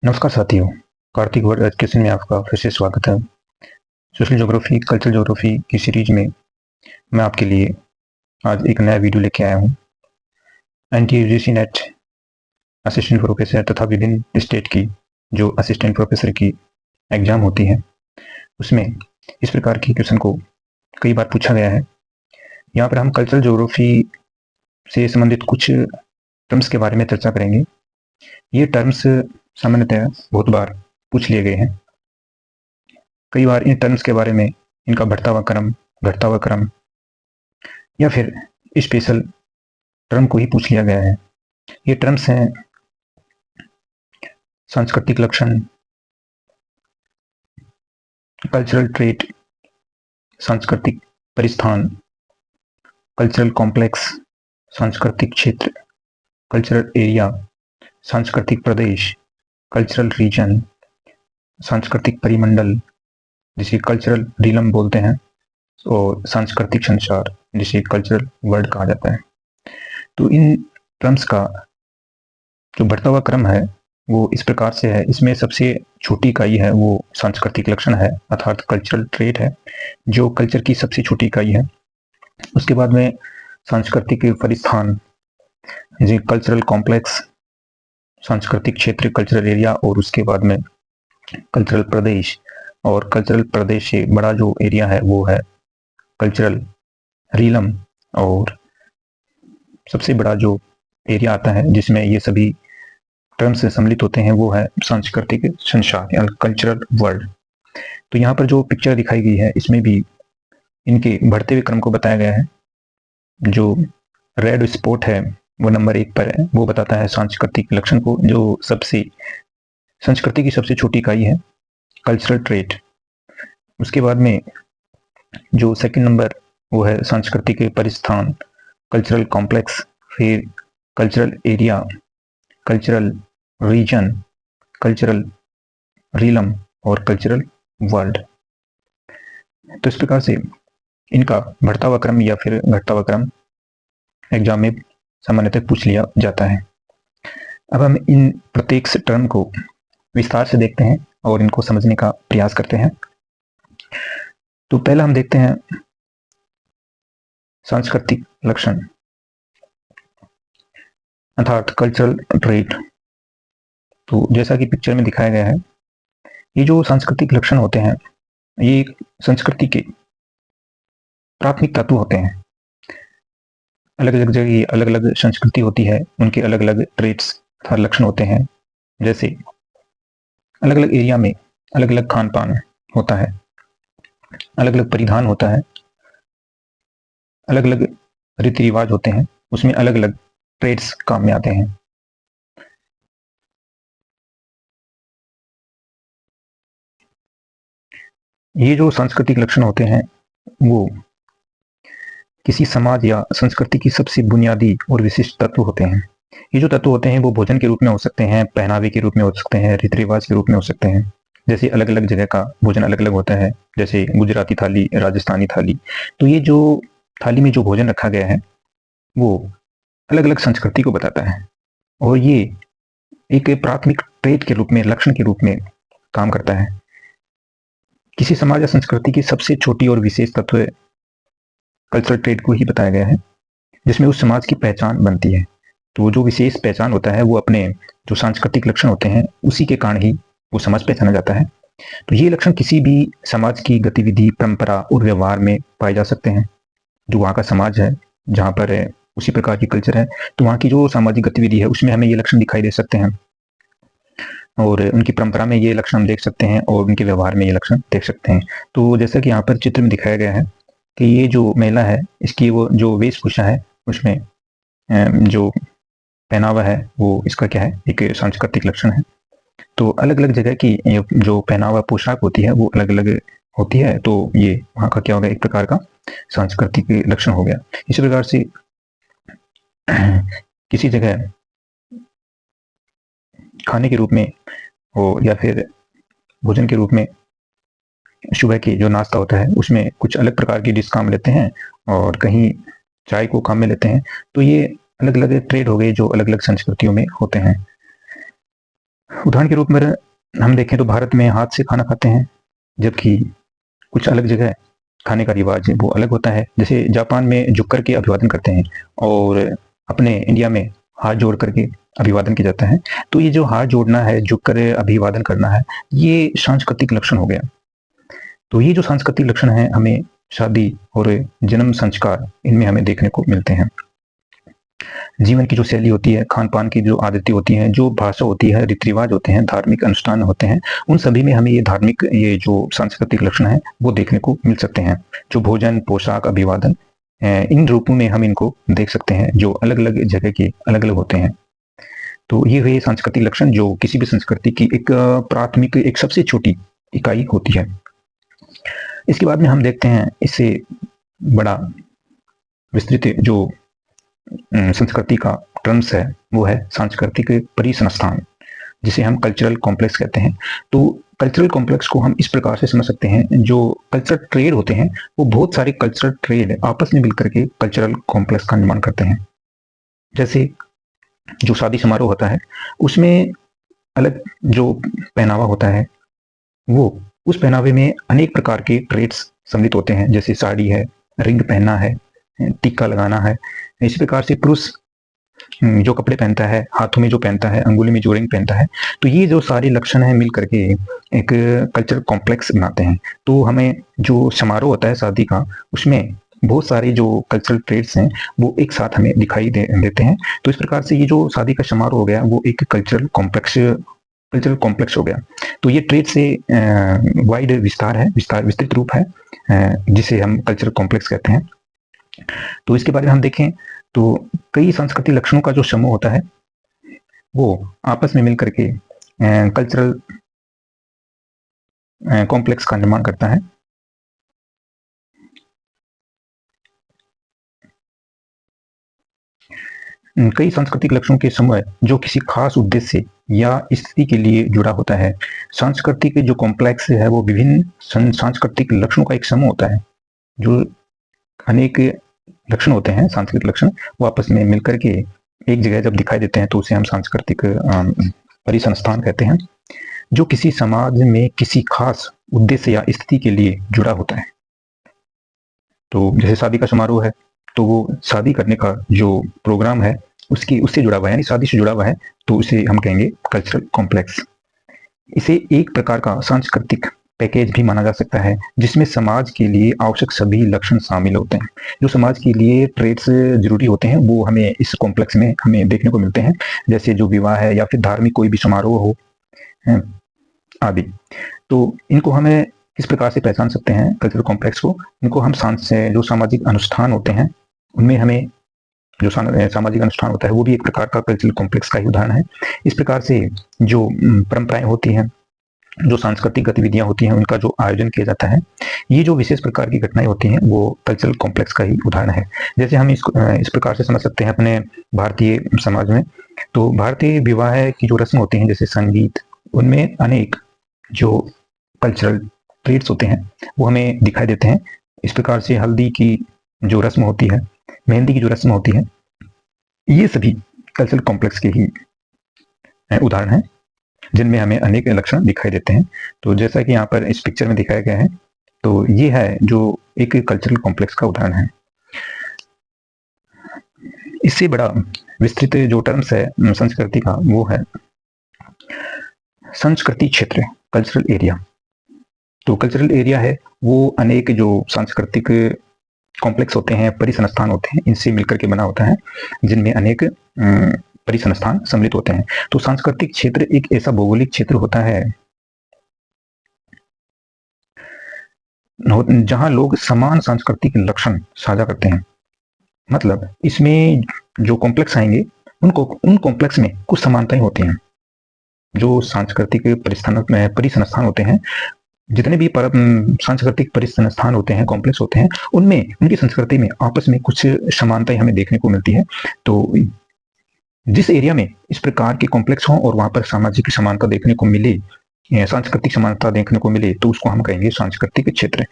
नमस्कार साथियों। Kartik world education में आपका फिर से स्वागत है। सोशल ज्योग्राफी, कल्चरल ज्योग्राफी की सीरीज में मैं आपके लिए आज एक नया वीडियो लेके आया हूँ। NTUGC नेट असिस्टेंट प्रोफेसर तथा विभिन्न स्टेट की जो असिस्टेंट प्रोफेसर की एग्जाम होती है उसमें इस प्रकार के क्वेश्चन को कई बार पूछा गया है। यहाँ पर हम कल्चरल ज्योग्राफी से संबंधित कुछ टर्म्स के बारे में चर्चा करेंगे। ये टर्म्स सामान्यतः बहुत बार पूछ लिए गए हैं। कई बार इन टर्म्स के बारे में इनका बढ़ता हुआ क्रम, घटता हुआ क्रम या फिर स्पेशल टर्म को ही पूछ लिया गया है। ये टर्म्स हैं सांस्कृतिक लक्षण, कल्चरल ट्रेट, सांस्कृतिक परिस्थान, कल्चरल कॉम्प्लेक्स, सांस्कृतिक क्षेत्र, कल्चरल एरिया, सांस्कृतिक प्रदेश, कल्चरल रीजन, सांस्कृतिक परिमंडल जिसे कल्चरल रीलम बोलते हैं, और सांस्कृतिक संसार जिसे कल्चरल वर्ल्ड कहा जाता है। तो इन टर्म्स का जो बढ़ता हुआ क्रम है वो इस प्रकार से है। इसमें सबसे छोटी इकाई है वो सांस्कृतिक लक्षण है, अर्थात कल्चरल ट्रेट है, जो कल्चर की सबसे छोटी इकाई है। उसके बाद में सांस्कृतिक परिस्थान जी कल्चरल कॉम्प्लेक्स, सांस्कृतिक क्षेत्र कल्चरल एरिया, और उसके बाद में कल्चरल प्रदेश, और कल्चरल प्रदेश से बड़ा जो एरिया है वो है कल्चरल रीलम, और सबसे बड़ा जो एरिया आता है जिसमें ये सभी टर्म्स से सम्मिलित होते हैं वो है सांस्कृतिक संसार या कल्चरल वर्ल्ड। तो यहाँ पर जो पिक्चर दिखाई गई है इसमें भी इनके बढ़ते हुए क्रम को बताया गया है। जो रेड स्पॉट है वो नंबर 1 पर है, वो बताता है सांस्कृतिक लक्षण को, जो सबसे संस्कृति की सबसे छोटी इकाई है कल्चरल ट्रेट। उसके बाद में जो सेकंड नंबर वो है सांस्कृतिक परिस्थान, कल्चरल कॉम्प्लेक्स, फिर cultural area, cultural region, cultural realm और कल्चरल वर्ल्ड। तो इस प्रकार से इनका बढ़ता हुआ क्रम या फिर घटता हुआ क्रम एग्जाम में सामान्यतः पूछ लिया जाता है। अब हम इन प्रत्येक टर्म को विस्तार से देखते हैं और इनको समझने का प्रयास करते हैं। तो पहला हम देखते हैं सांस्कृतिक लक्षण अर्थात कल्चरल ट्रेट। तो जैसा कि पिक्चर में दिखाया गया है, ये जो सांस्कृतिक लक्षण होते हैं ये संस्कृति के प्राथमिक तत्व होते हैं। अलग अलग जगह की अलग अलग संस्कृति होती है, उनके अलग अलग ट्रेट्स तथा लक्षण होते हैं। जैसे अलग अलग एरिया में अलग अलग खान पान होता है, अलग अलग परिधान होता है, अलग अलग रीति रिवाज होते हैं, उसमें अलग अलग ट्रेड्स काम में आते हैं। ये जो सांस्कृतिक लक्षण होते हैं वो किसी समाज या संस्कृति की सबसे बुनियादी और विशिष्ट तत्व होते हैं। ये जो तत्व होते हैं वो भोजन के रूप में हो सकते हैं, पहनावे के रूप में हो सकते हैं, रीति रिवाज के रूप में हो सकते हैं। जैसे अलग अलग जगह का भोजन अलग अलग होता है, जैसे गुजराती थाली, राजस्थानी थाली। तो ये जो थाली में जो भोजन रखा गया है वो अलग अलग संस्कृति को बताता है, और ये एक प्राथमिक ट्रेट के रूप में, लक्षण के रूप में काम करता है। किसी समाज या संस्कृति की सबसे छोटी और विशेष तत्व कल्चरल ट्रेट को ही बताया गया है, जिसमें उस समाज की पहचान बनती है। तो वो जो विशेष पहचान होता है वो अपने जो सांस्कृतिक लक्षण होते हैं उसी के कारण ही वो समाज पहचाना जाता है। तो ये लक्षण किसी भी समाज की गतिविधि, परंपरा और व्यवहार में पाए जा सकते हैं। जो वहाँ का समाज है, जहाँ पर उसी प्रकार की कल्चर है, तो वहाँ की जो सामाजिक गतिविधि है उसमें हमें ये लक्षण दिखाई दे सकते हैं, और उनकी परंपरा में ये लक्षण हम देख सकते हैं, और उनके व्यवहार में ये लक्षण देख सकते हैं। तो जैसा कि यहाँ पर चित्र में दिखाया गया है कि ये जो महिला है इसकी वो जो वेशभूषा है उसमें जो पहनावा है वो इसका क्या है, एक सांस्कृतिक लक्षण है। तो अलग अलग जगह की जो पहनावा पोशाक होती है वो अलग अलग होती है, तो ये वहाँ का क्या हो गया, एक प्रकार का सांस्कृतिक लक्षण हो गया। इसी प्रकार से किसी जगह खाने के रूप में हो या फिर भोजन के रूप में सुबह की जो नाश्ता होता है उसमें कुछ अलग प्रकार की डिश काम में लेते हैं, और कहीं चाय को काम में लेते हैं। तो ये अलग अलग ट्रेड हो गए जो अलग अलग संस्कृतियों में होते हैं। उदाहरण के रूप में हम देखें तो भारत में हाथ से खाना खाते हैं, जबकि कुछ अलग जगह खाने का रिवाज है वो अलग होता है। जैसे जापान में झुक करके अभिवादन करते हैं और अपने इंडिया में हाथ जोड़ करके अभिवादन किया जाता है। तो ये जो हाथ जोड़ना है, झुक कर अभिवादन करना है, ये सांस्कृतिक लक्षण हो गया। तो ये जो सांस्कृतिक लक्षण है हमें शादी और जन्म संस्कार इनमें हमें देखने को मिलते हैं। जीवन की जो शैली होती है, खान पान की जो आदतें होती हैं, जो भाषा होती है, रीति रिवाज होते हैं, धार्मिक अनुष्ठान होते हैं, उन सभी में हमें ये जो सांस्कृतिक लक्षण है वो देखने को मिल सकते हैं। जो भोजन, पोशाक, अभिवादन, इन रूपों में हम इनको देख सकते हैं जो अलग अलग जगह के अलग अलग होते हैं। तो ये हुए सांस्कृतिक लक्षण जो किसी भी संस्कृति की एक प्राथमिक, एक सबसे छोटी इकाई होती है। इसके बाद में हम देखते हैं इससे बड़ा विस्तृत जो संस्कृति का टर्म्स है वो है सांस्कृतिक परिसंस्थान, जिसे हम कल्चरल कॉम्प्लेक्स कहते हैं। तो कल्चरल कॉम्प्लेक्स को हम इस प्रकार से समझ सकते हैं, जो कल्चरल ट्रेड होते हैं वो बहुत सारे कल्चरल ट्रेड आपस में मिलकर के कल्चरल कॉम्प्लेक्स का निर्माण करते हैं। जैसे जो शादी समारोह होता है उसमें अलग जो पहनावा होता है वो उस पहनावे में अनेक प्रकार के ट्रेड्स सम्मिलित होते हैं। जैसे साड़ी है, रिंग पहनना है, टीका लगाना है। इसी प्रकार से पुरुष जो कपड़े पहनता है, हाथों में जो पहनता है, अंगुली में जो रिंग पहनता है, तो ये जो सारे लक्षण हैं मिल करके एक कल्चरल कॉम्प्लेक्स बनाते हैं। तो हमें जो समारोह होता है शादी का, उसमें बहुत सारे जो कल्चरल ट्रेड्स हैं वो एक साथ हमें दिखाई देते हैं। तो इस प्रकार से ये जो शादी का समारोह हो गया वो एक कल्चरल कॉम्प्लेक्स हो गया। तो ये ट्रेड से वाइड विस्तृत रूप है, जिसे हम कल्चरल कॉम्प्लेक्स कहते हैं। तो इसके बारे में हम देखें तो कई सांस्कृतिक लक्षणों का जो समूह होता है वो आपस में मिलकर के कल्चरल कॉम्प्लेक्स का निर्माण करता है। कई सांस्कृतिक लक्षणों के समूह जो किसी खास उद्देश्य या स्थिति के लिए जुड़ा होता है। सांस्कृतिक जो कॉम्प्लेक्स है वो विभिन्न सांस्कृतिक लक्षणों का एक समूह होता है। जो अनेक लक्षण होते हैं, सांस्कृतिक लक्षण, वो आपस में मिलकर के एक जगह जब दिखाई देते हैं तो उसे हम सांस्कृतिक परिसंस्थान कहते हैं, जो किसी समाज में किसी खास उद्देश्य या स्थिति के लिए जुड़ा होता है। तो जैसे शादी का समारोह है तो वो शादी करने का जो प्रोग्राम है उससे जुड़ा हुआ है, यानी शादी से जुड़ा हुआ है, तो उसे हम कहेंगे कल्चरल कॉम्प्लेक्स। इसे एक प्रकार का सांस्कृतिक पैकेज भी माना जा सकता है, जिसमें समाज के लिए आवश्यक सभी लक्षण शामिल होते हैं। जो समाज के लिए ट्रेड्स जरूरी होते हैं वो हमें इस कॉम्प्लेक्स में हमें देखने को मिलते हैं। जैसे जो विवाह है या फिर धार्मिक कोई भी समारोह हो आदि। तो इनको हमें किस प्रकार से पहचान सकते हैं कल्चरल कॉम्प्लेक्स को? इनको हम जो सामाजिक अनुष्ठान होते हैं उनमें हमें जो सामाजिक अनुष्ठान होता है वो भी एक प्रकार का कल्चरल कॉम्प्लेक्स का ही उदाहरण है। इस प्रकार से जो परंपराएं होती हैं, जो सांस्कृतिक गतिविधियां होती हैं, उनका जो आयोजन किया जाता है, ये जो विशेष प्रकार की घटनाएं होती हैं वो कल्चरल कॉम्प्लेक्स का ही उदाहरण है। जैसे हम इस प्रकार से समझ सकते हैं अपने भारतीय समाज में। तो भारतीय विवाह की जो रस्म होती हैं, जैसे संगीत, उनमें अनेक जो कल्चरल ट्रेड्स होते हैं वो हमें दिखाई देते हैं। इस प्रकार से हल्दी की जो रस्म होती है, मेहंदी की जो रस्म होती है, ये सभी कल्चरल कॉम्प्लेक्स के ही उदाहरण हैं, जिनमें हमें अनेक लक्षण दिखाई देते हैं। तो जैसा कि यहाँ पर इस पिक्चर में दिखाया गया है, तो ये है जो एक कल्चरल कॉम्प्लेक्स का उदाहरण है। इससे बड़ा विस्तृत जो टर्म्स है संस्कृति का वो है संस्कृति क्षेत्र, कल्चरल एरिया। तो कल्चरल एरिया है वो अनेक जो सांस्कृतिक कॉम्प्लेक्स होते हैं, परिसंस्थान होते हैं, इनसे मिलकर के बना होता है, जिनमें अनेक परिसंस्थान सम्मिलित होते हैं। तो सांस्कृतिक क्षेत्र एक ऐसा भौगोलिक क्षेत्र होता है जहां लोग समान सांस्कृतिक लक्षण साझा करते हैं। मतलब इसमें जो कॉम्प्लेक्स आएंगे उन कॉम्प्लेक्स में कुछ समानताएं होती हैं। जो सांस्कृतिक परिसंस्थान होते हैं, जितने भी सांस्कृतिक परिसंस्थान होते हैं, कॉम्प्लेक्स होते हैं, उनमें उनकी संस्कृति में आपस में कुछ समानताएं हमें देखने को मिलती है। तो जिस एरिया में इस प्रकार के कॉम्प्लेक्स हों और वहां पर सामाजिक समानता देखने को मिले, सांस्कृतिक समानता देखने को मिले, तो उसको हम कहेंगे सांस्कृतिक क्षेत्र।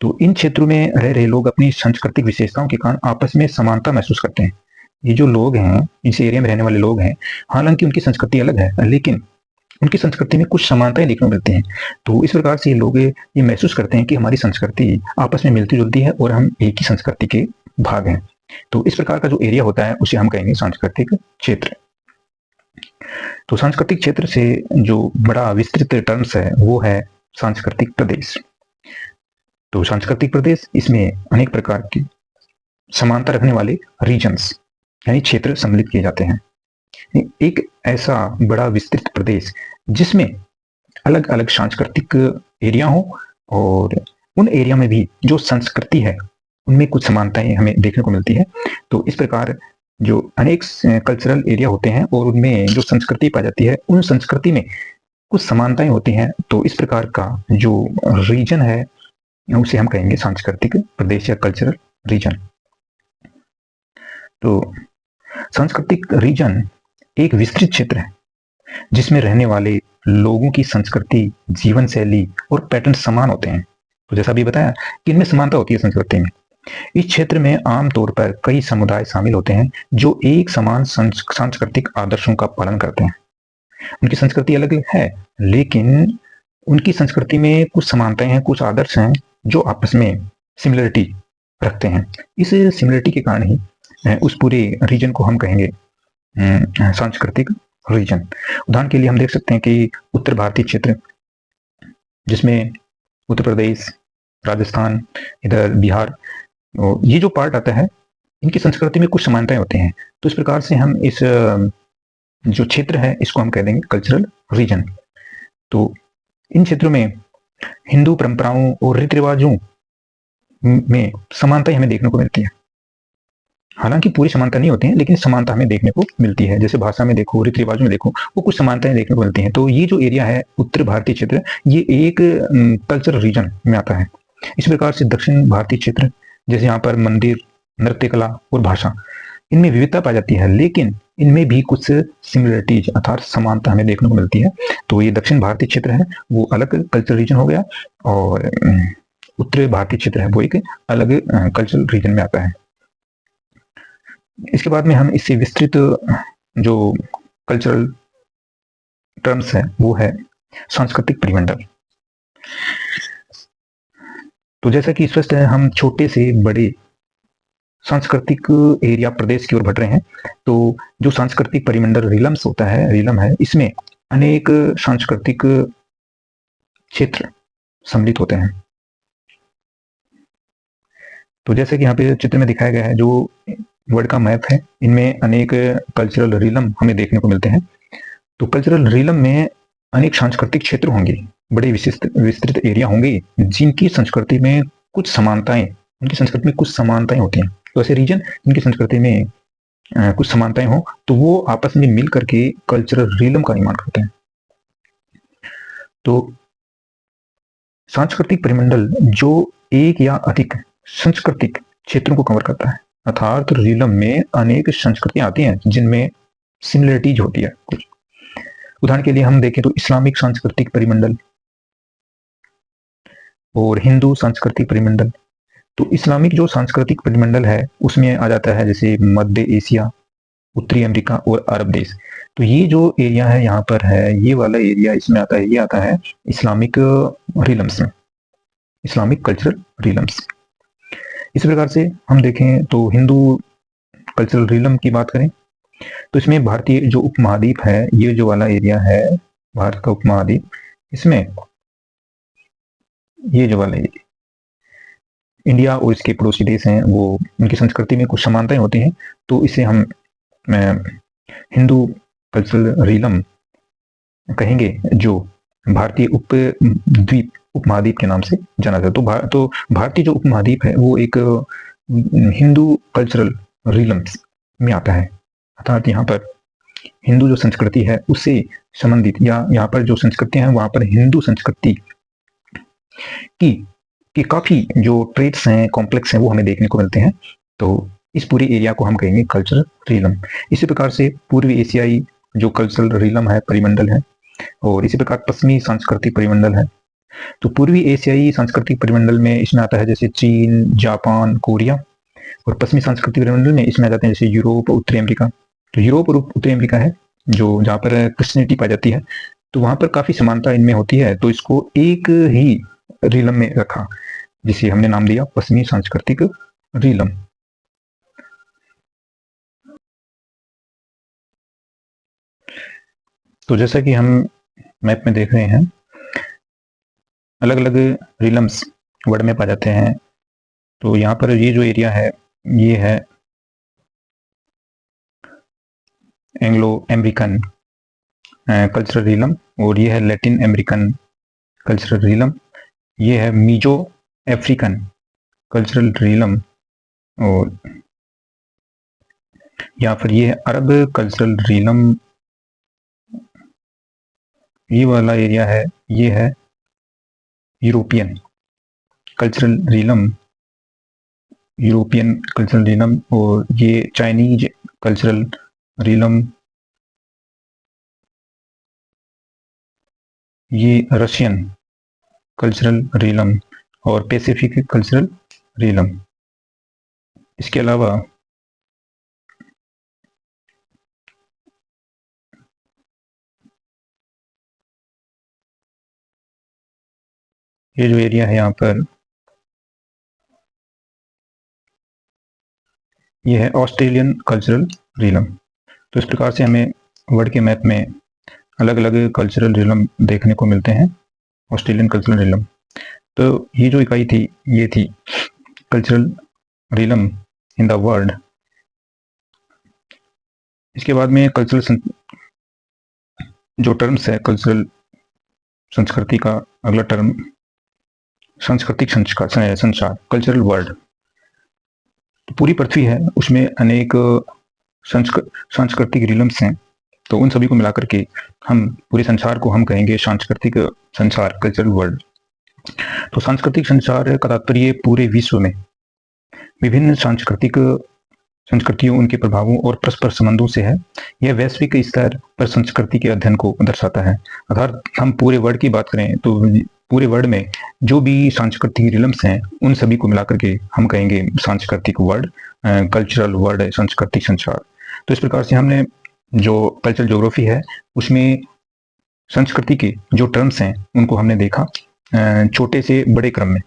तो इन क्षेत्रों में रह रहे लोग अपनी सांस्कृतिक विशेषताओं के कारण आपस में समानता महसूस करते हैं। ये जो लोग हैं, इस एरिया में रहने वाले लोग हैं, हालांकि उनकी संस्कृति अलग है, लेकिन उनकी संस्कृति में कुछ समानताएं देखने को मिलती हैं। तो इस प्रकार से लोग ये महसूस करते हैं कि हमारी संस्कृति आपस में मिलती जुलती है और हम एक ही संस्कृति के भाग हैं। तो इस प्रकार का जो एरिया होता है उसे हम कहेंगे सांस्कृतिक क्षेत्र। तो सांस्कृतिक क्षेत्र से जो बड़ा विस्तृत टर्म्स है वो है सांस्कृतिक प्रदेश। तो सांस्कृतिक प्रदेश, इसमें अनेक प्रकार की समानता रखने वाले रीजन्स यानी क्षेत्र सम्मिलित किए जाते हैं। एक ऐसा बड़ा विस्तृत प्रदेश जिसमें अलग अलग सांस्कृतिक एरिया हो और उन एरिया में भी जो संस्कृति है उनमें कुछ समानताएं हमें देखने को मिलती है। तो इस प्रकार जो अनेक कल्चरल एरिया होते हैं और उनमें जो संस्कृति पाई जाती है उन संस्कृति में कुछ समानताएं होती हैं। तो इस प्रकार का जो रीजन है उसे हम कहेंगे सांस्कृतिक प्रदेश या कल्चरल रीजन। तो सांस्कृतिक रीजन एक विस्तृत क्षेत्र है जिसमें रहने वाले लोगों की संस्कृति, जीवन शैली और पैटर्न समान होते हैं। तो जैसा भी बताया कि इनमें समानता होती है संस्कृति में। इस क्षेत्र में आमतौर पर कई समुदाय शामिल होते हैं जो एक समान सांस्कृतिक आदर्शों का पालन करते हैं। उनकी संस्कृति अलग है लेकिन उनकी संस्कृति में कुछ समानताएं हैं, कुछ आदर्श हैं जो आपस में सिमिलरिटी रखते हैं। इस सिमिलरिटी के कारण ही उस पूरे रीजन को हम कहेंगे सांस्कृतिक रीजन। उदाहरण के लिए हम देख सकते हैं कि उत्तर भारतीय क्षेत्र जिसमें उत्तर प्रदेश, राजस्थान, इधर बिहार, ये जो पार्ट आता है इनकी संस्कृति में कुछ समानताएं होती हैं। तो इस प्रकार से हम इस जो क्षेत्र है इसको हम कह देंगे कल्चरल रीजन। तो इन क्षेत्रों में हिंदू परंपराओं और रीति रिवाजों में समानताएं हमें देखने को मिलती है। हालांकि पूरी समानता नहीं होती है लेकिन समानता हमें देखने को मिलती है। जैसे भाषा में देखो, रीति रिवाज में देखो, वो कुछ समानताएं देखने को मिलती हैं। तो ये जो एरिया है उत्तर भारतीय क्षेत्र, ये एक कल्चरल रीजन में आता है। इस प्रकार से दक्षिण भारतीय क्षेत्र, जैसे यहाँ पर मंदिर, नृत्य कला और भाषा, इनमें विविधता पाई जाती है लेकिन इनमें भी कुछ सिमिलरिटीज अर्थात समानता हमें देखने को मिलती है। तो ये दक्षिण भारतीय क्षेत्र है वो अलग कल्चरल रीजन हो गया और उत्तर भारतीय क्षेत्र है वो एक अलग कल्चरल रीजन में आता है। इसके बाद में हम इससे विस्तृत जो कल्चरल टर्म्स है वो है सांस्कृतिक परिमंडल। तो जैसा कि स्पष्ट है हम छोटे से बड़े सांस्कृतिक एरिया प्रदेश की ओर बढ़ रहे हैं। तो जो सांस्कृतिक परिमंडल रीलम्स होता है, रीलम है, इसमें अनेक सांस्कृतिक क्षेत्र सम्मिलित होते हैं। तो जैसे कि यहाँ पे चित्र में दिखाया गया है जो वर्ल्ड का मैप है, इनमें अनेक कल्चरल रीलम हमें देखने को मिलते हैं। तो कल्चरल रीलम में अनेक सांस्कृतिक क्षेत्र होंगे, बड़े विस्तृत एरिया होंगे जिनकी संस्कृति में कुछ समानताएं, उनकी संस्कृति में कुछ समानताएं होती हैं। तो ऐसे रीजन जिनकी संस्कृति में कुछ समानताएं हो तो वो आपस में मिल करके कल्चरल रीलम का निर्माण करते हैं। तो सांस्कृतिक परिमंडल जो एक या अधिक सांस्कृतिक क्षेत्रों को कवर करता है, अर्थात रीलम में अनेक संस्कृतियां आती हैं जिनमें सिमिलरिटीज होती है कुछ। उदाहरण के लिए हम देखें तो इस्लामिक सांस्कृतिक परिमंडल और हिंदू सांस्कृतिक परिमंडल। तो इस्लामिक जो सांस्कृतिक परिमंडल है उसमें आ जाता है जैसे मध्य एशिया, उत्तरी अमेरिका और अरब देश। तो ये जो एरिया है यहाँ पर है, ये वाला एरिया इसमें आता है, ये आता है इस्लामिक रीलम्स में, इस्लामिक कल्चरल रीलम्स। इस प्रकार से हम देखें तो हिंदू कल्चरल रीलम की बात करें तो इसमें भारतीय जो उपमहाद्वीप है, ये जो वाला एरिया है भारत का उपमहाद्वीप, इसमें ये जो वाला एरिया इंडिया और इसके पड़ोसी देश हैं वो उनकी संस्कृति में कुछ समानताएं होती हैं। तो इसे हम हिंदू कल्चरल रीलम कहेंगे जो भारतीय उपद्वीप उपमहाद्वीप के नाम से जाना जाता है। तो भारतीय जो उपमहाद्वीप है वो एक हिंदू कल्चरल रीलम्स में आता है, अर्थात यहाँ पर हिंदू जो संस्कृति है उससे संबंधित या यहाँ पर जो संस्कृति है वहां पर हिंदू संस्कृति की काफी जो ट्रेट्स हैं, कॉम्प्लेक्स हैं, वो हमें देखने को मिलते हैं। तो इस पूरे एरिया को हम कहेंगे कल्चरल रीलम। इसी प्रकार से पूर्वी एशियाई जो कल्चरल रीलम है, परिमंडल है, और इसी प्रकार पश्चिमी सांस्कृतिक परिमंडल है। तो पूर्वी एशियाई सांस्कृतिक परिमंडल में इसमें आता है जैसे चीन, जापान, कोरिया, और पश्चिमी सांस्कृतिक परिमंडल में इसमें आ जाते हैं जैसे यूरोप, उत्तरी अमेरिका। तो यूरोप और उत्तरी अमेरिका है जो जहाँ पर क्रिश्चियनिटी पाई जाती है। तो वहां पर काफी समानता इनमें होती है, तो इसको एक ही रीलम में रखा, जिसे हमने नाम दिया पश्चिमी सांस्कृतिक रीलम। तो जैसा कि हम मैप में देख रहे हैं, अलग अलग रीलम्स वर्ल्ड में पाए जाते हैं। तो यहाँ पर ये जो एरिया है, ये है एंग्लो अमेरिकन कल्चरल रीलम, और ये है लैटिन अमेरिकन कल्चरल रीलम, ये है मीजो अफ्रीकन कल्चरल रीलम, और यहाँ पर ये है अरब कल्चरल रीलम। ये वाला एरिया है, ये है European cultural रीलम, European cultural realm, और ये चाइनीज कल्चरल रीलम, ये रशियन कल्चरल रीलम, और पैसिफिक कल्चरल रीलम। इसके अलावा ये जो एरिया है यहाँ पर, ये है ऑस्ट्रेलियन कल्चरल रीलम। तो इस प्रकार से हमें वर्ल्ड के मैप में अलग अलग कल्चरल रीलम देखने को मिलते हैं। ऑस्ट्रेलियन कल्चरल रीलम, तो ये जो इकाई थी, ये थी कल्चरल रीलम इन द वर्ल्ड। इसके बाद में कल्चरल जो टर्म्स है, कल्चरल संस्कृति का अगला टर्म सांस्कृतिक संसार, कल्चरल वर्ल्ड। तो पूरी पृथ्वी है, उसमें अनेक सांस्कृतिक रीलम्स हैं, तो उन सभी को मिलाकर के हम पूरे संसार को हम कहेंगे सांस्कृतिक संसार, कल्चरल वर्ल्ड। तो सांस्कृतिक संसार का तात्पर्य पूरे विश्व में विभिन्न सांस्कृतिक संस्कृतियों, उनके प्रभावों और परस्पर संबंधों से है। यह वैश्विक स्तर पर संस्कृति के अध्ययन को दर्शाता है। अर्थात हम पूरे वर्ल्ड की बात करें तो पूरे वर्ल्ड में जो भी सांस्कृतिक रिलम्स हैं, उन सभी को मिलाकर के हम कहेंगे सांस्कृतिक वर्ल्ड, कल्चरल वर्ल्ड, सांस्कृतिक संसार। तो इस प्रकार से हमने जो कल्चरल ज्योग्राफी है, उसमें संस्कृति के जो टर्म्स हैं उनको हमने देखा छोटे से बड़े क्रम में।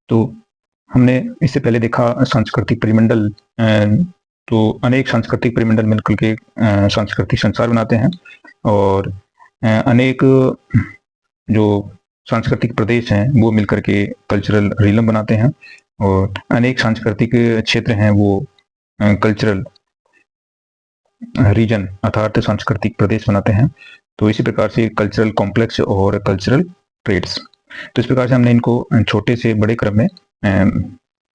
तो हमने इससे पहले देखा सांस्कृतिक परिमंडल, तो अनेक सांस्कृतिक परिमंडल मिलकर के सांस्कृतिक संसार बनाते हैं, और अनेक जो सांस्कृतिक प्रदेश हैं वो मिलकर के कल्चरल रीलम बनाते हैं, और अनेक सांस्कृतिक क्षेत्र हैं वो कल्चरल रीजन अर्थात सांस्कृतिक प्रदेश बनाते हैं। तो इसी प्रकार से कल्चरल कॉम्प्लेक्स और कल्चरल ट्रेड्स, तो इस प्रकार से हमने इनको छोटे से बड़े क्रम में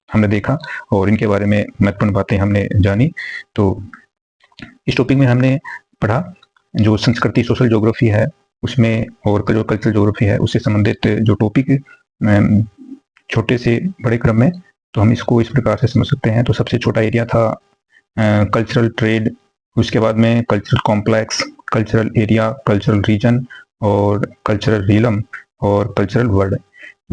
हमने देखा और इनके बारे में महत्वपूर्ण बातें हमने जानी। तो इस टॉपिक में हमने पढ़ा जो संस्कृति सोशल ज्योग्राफी है उसमें, और जो कल्चरल ज्योग्राफी है उससे संबंधित जो टॉपिक छोटे से बड़े क्रम में, तो हम इसको इस प्रकार से समझ सकते हैं। तो सबसे छोटा एरिया था कल्चरल ट्रेड, उसके बाद में cultural complex, cultural area, cultural region और कल्चरल रीलम और कल्चरल वर्ल्ड।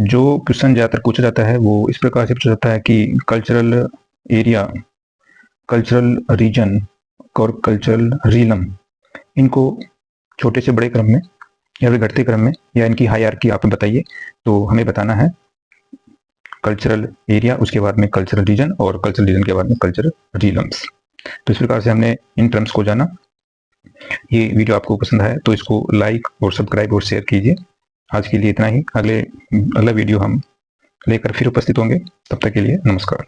जो क्वेश्चन ज़्यादातर पूछा जाता है वो इस प्रकार से पूछा जाता है कि कल्चरल एरिया, कल्चरल रीजन और कल्चरल रीलम, इनको छोटे से बड़े क्रम में या फिर घटते क्रम में या इनकी हायरार्की आप बताइए। तो हमें बताना है कल्चरल एरिया, उसके बाद में कल्चरल रीजन और कल्चरल रीजन के बाद में कल्चरल रीलम्स। तो इस प्रकार से हमने इन टर्म्स को जाना। ये वीडियो आपको पसंद आए तो इसको लाइक और सब्सक्राइब और शेयर कीजिए। आज के लिए इतना ही, अगला वीडियो हम लेकर फिर उपस्थित होंगे। तब तक के लिए नमस्कार।